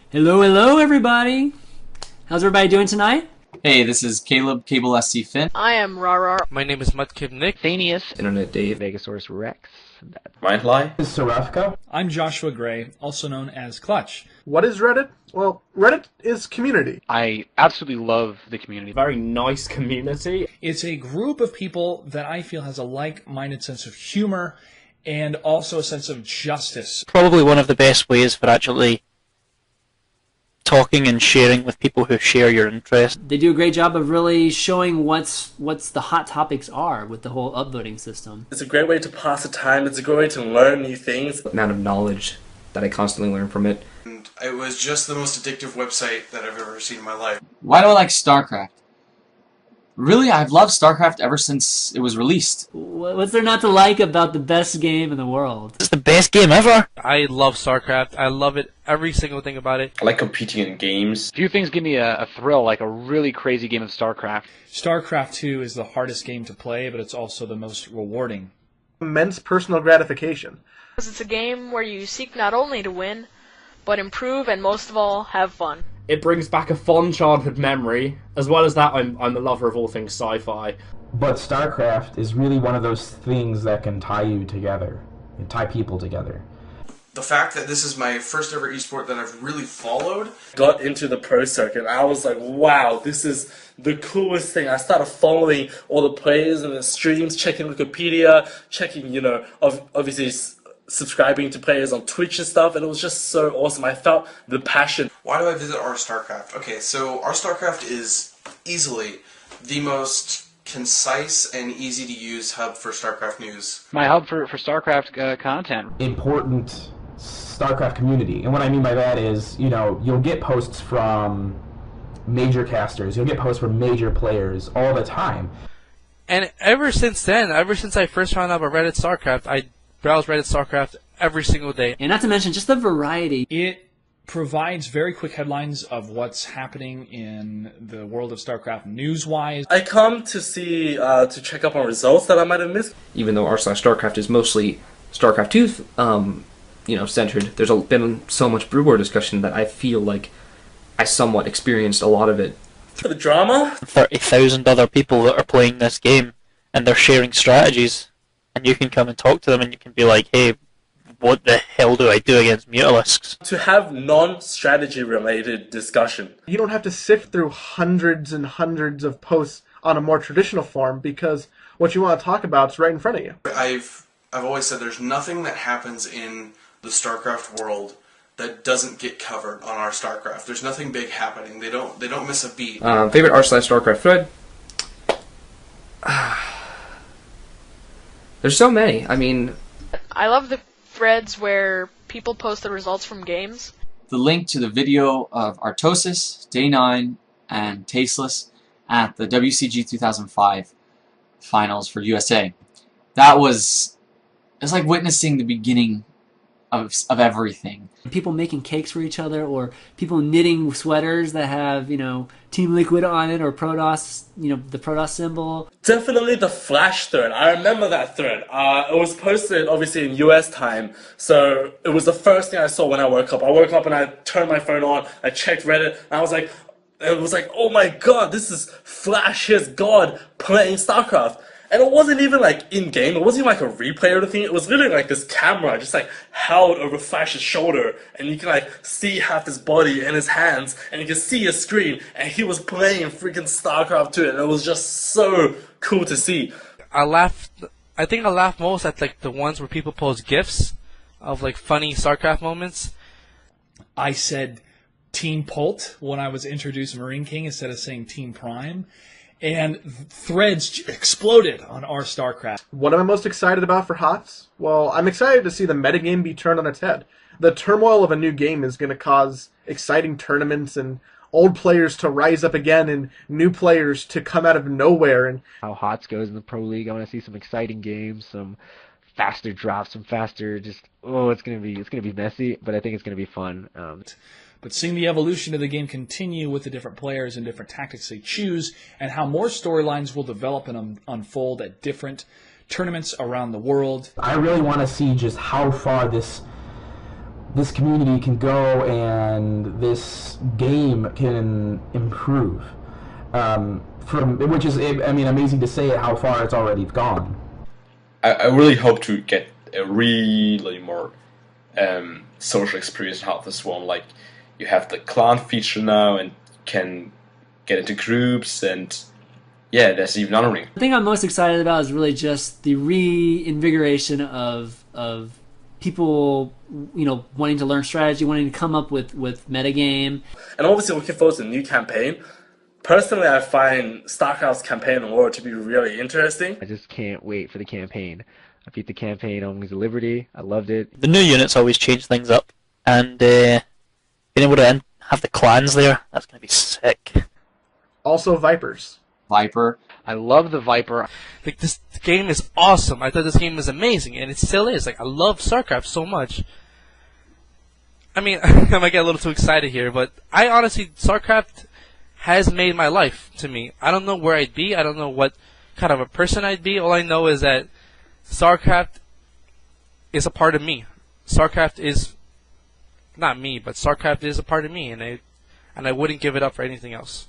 Hello, hello, everybody. How's everybody doing tonight? Hey, this is Caleb, Cable SC Finn. I am r.SC.Reddit. My name is Mudkib Nick. Thanius. Internet Dave. Vegasaurus Rex. Mindfly. This is Serafka. I'm Joshua Gray, also known as Clutch. What is Reddit? Well, Reddit is community. I absolutely love the community. Very nice community. It's a group of people that I feel has a like-minded sense of humor and also a sense of justice. Probably one of the best ways for actually talking and sharing with people who share your interest. They do a great job of really showing what's the hot topics are with the whole upvoting system. It's a great way to pass the time. It's a great way to learn new things. The amount of knowledge that I constantly learn from it. And it was just the most addictive website that I've ever seen in my life. Why do I like StarCraft? Really, I've loved StarCraft ever since it was released. What's there not to like about the best game in the world? It's the best game ever. I love StarCraft. I love it, every single thing about it. I like competing in games. Few things give me a thrill, like a really crazy game of StarCraft. StarCraft 2 is the hardest game to play, but it's also the most rewarding. Immense personal gratification. It's a game where you seek not only to win, but improve and most of all, have fun. It brings back a fond childhood memory. As well as that, I'm a lover of all things sci-fi. But StarCraft is really one of those things that can tie you together, and tie people together. The fact that this is my first ever esport that I've really followed. Got into the pro circuit. I was like, wow, this is the coolest thing. I started following all the players and the streams, checking Wikipedia, checking, obviously subscribing to players on Twitch and stuff, and it was just so awesome. I felt the passion. Why do I visit r.SCII? Okay, so r.SCII is easily the most concise and easy to use hub for StarCraft news. My hub for StarCraft content. Important StarCraft community. And what I mean by that is, you'll get posts from major casters, you'll get posts from major players all the time. And ever since then, ever since I first found out about Reddit StarCraft, I browse Reddit StarCraft every single day. And not to mention just the variety. It provides very quick headlines of what's happening in the world of StarCraft news-wise. I come to see, to check up on results that I might have missed. Even though r/StarCraft is mostly StarCraft 2, centered, there's been so much Brew War discussion that I feel like I somewhat experienced a lot of it. For the drama? 30,000 other people that are playing this game, and they're sharing strategies. And you can come and talk to them, and you can be like, hey, what the hell do I do against Mutalisks? To have non-strategy related discussion. You don't have to sift through hundreds and hundreds of posts on a more traditional form, because what you want to talk about is right in front of you. I've always said there's nothing that happens in the StarCraft world that doesn't get covered on our StarCraft. There's nothing big happening. They don't miss a beat. Favorite r/StarCraft thread? There's so many. I mean, I love the threads where people post the results from games. The link to the video of r.SC., Day 9, and Tasteless at the WCG 2005 finals for USA. It's like witnessing the beginning of everything. People making cakes for each other, or people knitting sweaters that have, TeamLiquid on it, or Protoss, the Protoss symbol. Definitely the Flash thread. I remember that thread. It was posted, obviously, in US time, so it was the first thing I saw when I woke up. I woke up and I turned my phone on, I checked Reddit, and it was like, oh my god, this is Flash, his god, playing StarCraft. And it wasn't even in-game, it wasn't even a replay or anything, it was literally this camera just held over Flash's shoulder, and you can see half his body and his hands, and you can see his screen, and he was playing freaking StarCraft 2, and it was just so cool to see. I think I laugh most at the ones where people post GIFs of funny StarCraft moments. I said Team Pult when I was introduced Marine King instead of saying Team Prime. And threads exploded on r/StarCraft. What am I most excited about for HotS? Well, I'm excited to see the metagame be turned on its head. The turmoil of a new game is going to cause exciting tournaments and old players to rise up again and new players to come out of nowhere. And how HotS goes in the Pro League, I want to see some exciting games, some faster drops, some faster it's gonna be messy, but I think it's gonna be fun. But seeing the evolution of the game continue with the different players and different tactics they choose, and how more storylines will develop and unfold at different tournaments around the world. I really want to see just how far this this community can go and this game can improve. Which is, I mean, amazing to say how far it's already gone. I really hope to get a really more social experience out of this one. Like, you have the clan feature now and can get into groups, and yeah, there's even honoring. The thing I'm most excited about is really just the reinvigoration of people, wanting to learn strategy, wanting to come up with metagame. And obviously looking forward to the new campaign. Personally, I find StarCraft's campaign and lore to be really interesting. I just can't wait for the campaign. I beat the campaign on Wings of Liberty. I loved it. The new units always change things up, and being able to have the clans there, that's going to be sick. Also, Vipers. Viper. I love the Viper. Like, this game is awesome. I thought this game was amazing, and it still is. Like, I love StarCraft so much. I mean, I might get a little too excited here, but I honestly, StarCraft has made my life to me. I don't know where I'd be. I don't know what kind of a person I'd be. All I know is that StarCraft is a part of me. StarCraft is not me, but StarCraft is a part of me, and I wouldn't give it up for anything else.